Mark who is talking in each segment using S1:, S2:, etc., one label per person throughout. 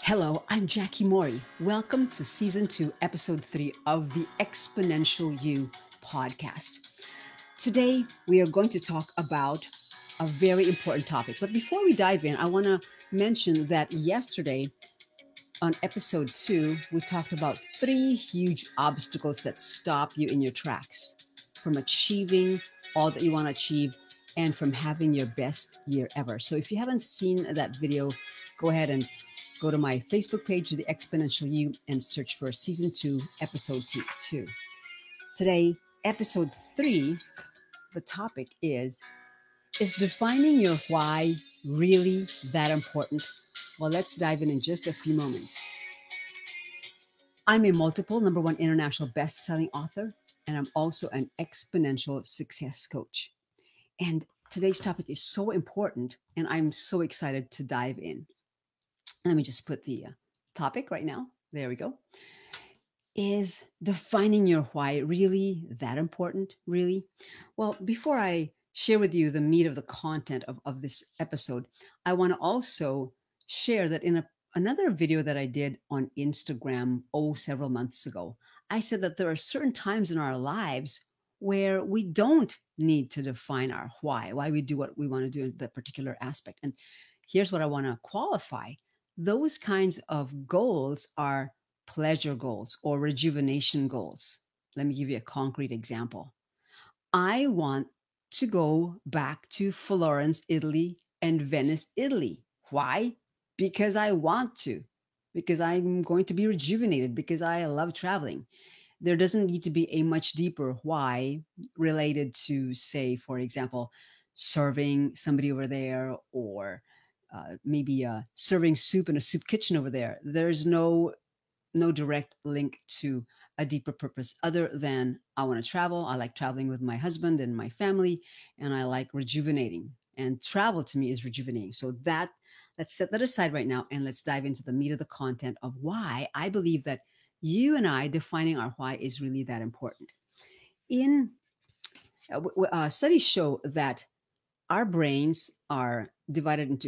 S1: Hello, I'm Jackie Mori. Welcome to Season 2, Episode 3 of the Exponential You podcast. Today, we are going to talk about a very important topic. But before we dive in, I want to mention that yesterday on Episode 2, we talked about 3 huge obstacles that stop you in your tracks from achieving all that you want to achieve and from having your best year ever. So if you haven't seen that video, go ahead and go to my Facebook page, The Exponential You, and search for Season 2, Episode 2. Today, Episode 3, the topic is defining your why really that important? Well, let's dive in just a few moments. I'm a multiple number one international best-selling author, and I'm also an exponential success coach. And today's topic is so important, and I'm so excited to dive in. Let me just put the topic right now. There we go. Is defining your why really that important? Really? Well, before I share with you the meat of the content of this episode, I want to also share that in another video that I did on Instagram, several months ago, I said that there are certain times in our lives where we don't need to define our why we do what we want to do in that particular aspect. And here's what I want to qualify. Those kinds of goals are pleasure goals or rejuvenation goals. Let me give you a concrete example. I want to go back to Florence, Italy, and Venice, Italy. Why? Because I want to, because I'm going to be rejuvenated, because I love traveling. There doesn't need to be a much deeper why related to, say, for example, serving somebody over there or maybe serving soup in a soup kitchen over there. There's no direct link to a deeper purpose other than I want to travel. I like traveling with my husband and my family, and I like rejuvenating. And travel to me is rejuvenating. So that let's set that aside right now and let's dive into the meat of the content of why I believe that you and I defining our why is really that important. In studies show that our brains are divided into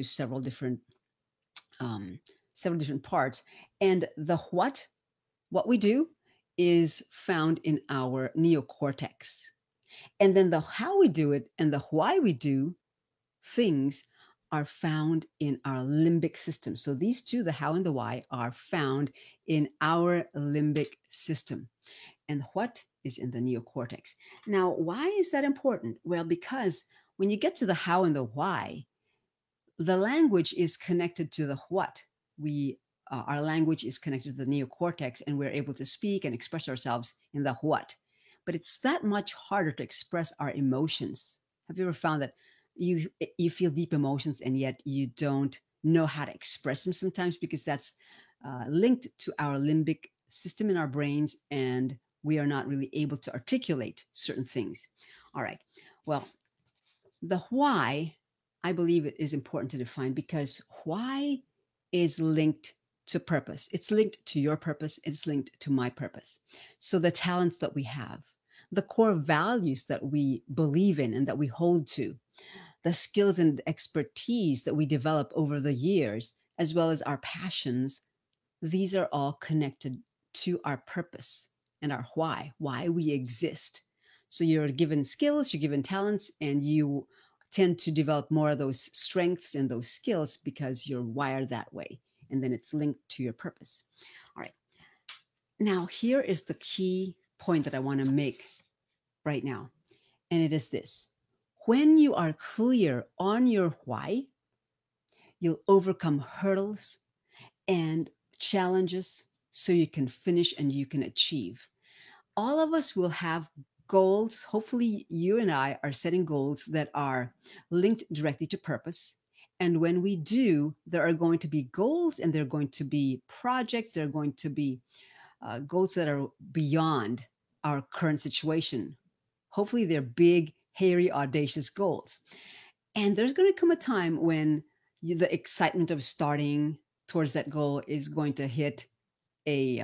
S1: um, several different parts, and the what we do is found in our neocortex. And then the how we do it and the why we do things are found in our limbic system. So these two, the how and the why, are found in our limbic system. And what is in the neocortex. Now, why is that important? Well, because when you get to the how and the why, the language is connected to the what. Our language is connected to the neocortex, and we're able to speak and express ourselves in the what. But it's that much harder to express our emotions. Have you ever found that you feel deep emotions and yet you don't know how to express them sometimes because that's linked to our limbic system in our brains, and we are not really able to articulate certain things. All right. Well, the why, I believe it is important to define because why is linked to purpose. It's linked to your purpose. It's linked to my purpose. So the talents that we have, the core values that we believe in and that we hold to, the skills and expertise that we develop over the years, as well as our passions, these are all connected to our purpose and our why we exist. So you're given skills, you're given talents, and you tend to develop more of those strengths and those skills because you're wired that way. And then it's linked to your purpose. All right. Now, here is the key point that I want to make right now. And it is this: when you are clear on your why, you'll overcome hurdles and challenges so you can finish and you can achieve. All of us will have goals. Hopefully, you and I are setting goals that are linked directly to purpose. And when we do, there are going to be goals and there are going to be projects, there are going to be goals that are beyond our current situation. Hopefully, they're big, hairy, audacious goals. And there's going to come a time when the excitement of starting towards that goal is going to hit a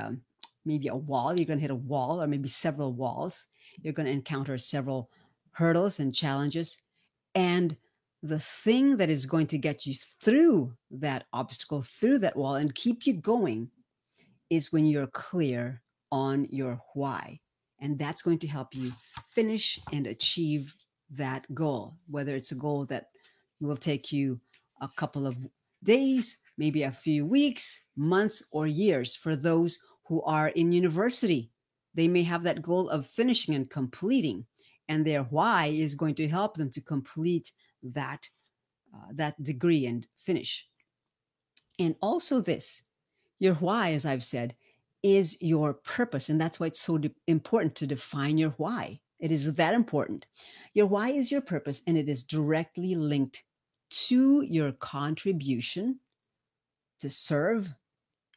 S1: maybe a wall. You're going to hit a wall or maybe several walls. You're going to encounter several hurdles and challenges. And the thing that is going to get you through that obstacle, through that wall, and keep you going is when you're clear on your why. And that's going to help you finish and achieve that goal, whether it's a goal that will take you a couple of days, maybe a few weeks, months, or years. For those who are in university, they may have that goal of finishing and completing, and their why is going to help them to complete that degree and finish. And also this, your why, as I've said, is your purpose. And that's why it's so important to define your why. It is that important. Your why is your purpose, and it is directly linked to your contribution to serve,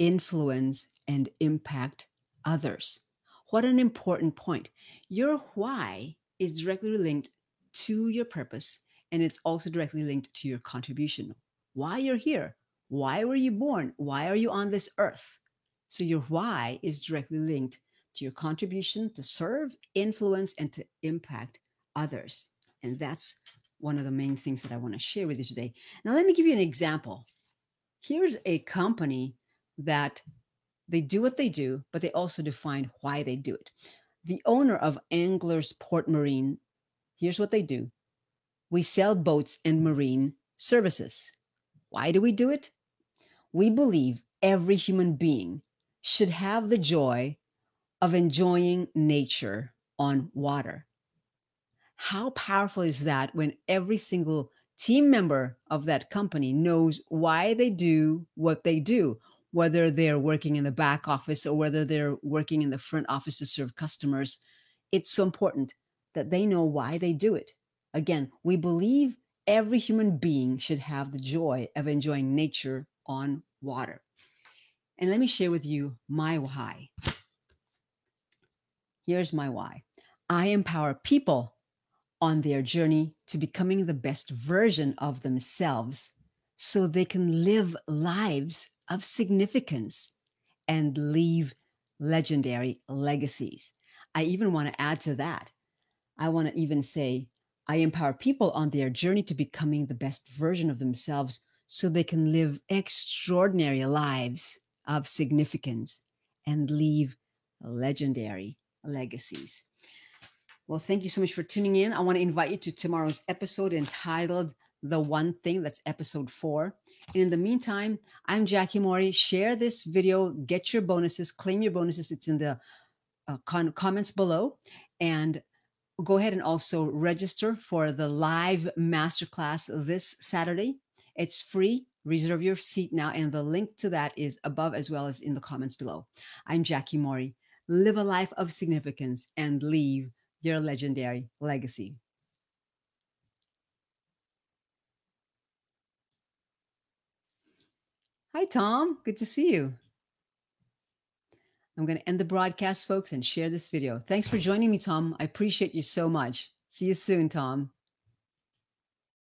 S1: influence, and impact others. What an important point. Your why is directly linked to your purpose, and it's also directly linked to your contribution. Why you're here? Why were you born? Why are you on this earth? So your why is directly linked to your contribution to serve, influence, and to impact others. And that's one of the main things that I want to share with you today. Now, let me give you an example. Here's a company that they do what they do, but they also define why they do it. The owner of Anglers Port Marine, here's what they do: we sell boats and marine services. Why do we do it? We believe every human being should have the joy of enjoying nature on water. How powerful is that when every single team member of that company knows why they do what they do, whether they're working in the back office or whether they're working in the front office to serve customers? It's so important that they know why they do it. Again, we believe every human being should have the joy of enjoying nature on water. And let me share with you my why. Here's my why. I empower people on their journey to becoming the best version of themselves so they can live lives of significance and leave legendary legacies. I even want to add to that. I want to even say, I empower people on their journey to becoming the best version of themselves so they can live extraordinary lives of significance and leave legendary legacies. Well, thank you so much for tuning in. I want to invite you to tomorrow's episode entitled The One Thing. That's episode 4. And in the meantime, I'm Jackie Mori. Share this video, get your bonuses, claim your bonuses. It's in the comments below. And go ahead and also register for the live masterclass this Saturday. It's free. Reserve your seat now. And the link to that is above as well as in the comments below. I'm Jackie Mori. Live a life of significance and leave your legendary legacy. Hi, Tom. Good to see you. I'm going to end the broadcast, folks, and share this video. Thanks for joining me, Tom. I appreciate you so much. See you soon, Tom.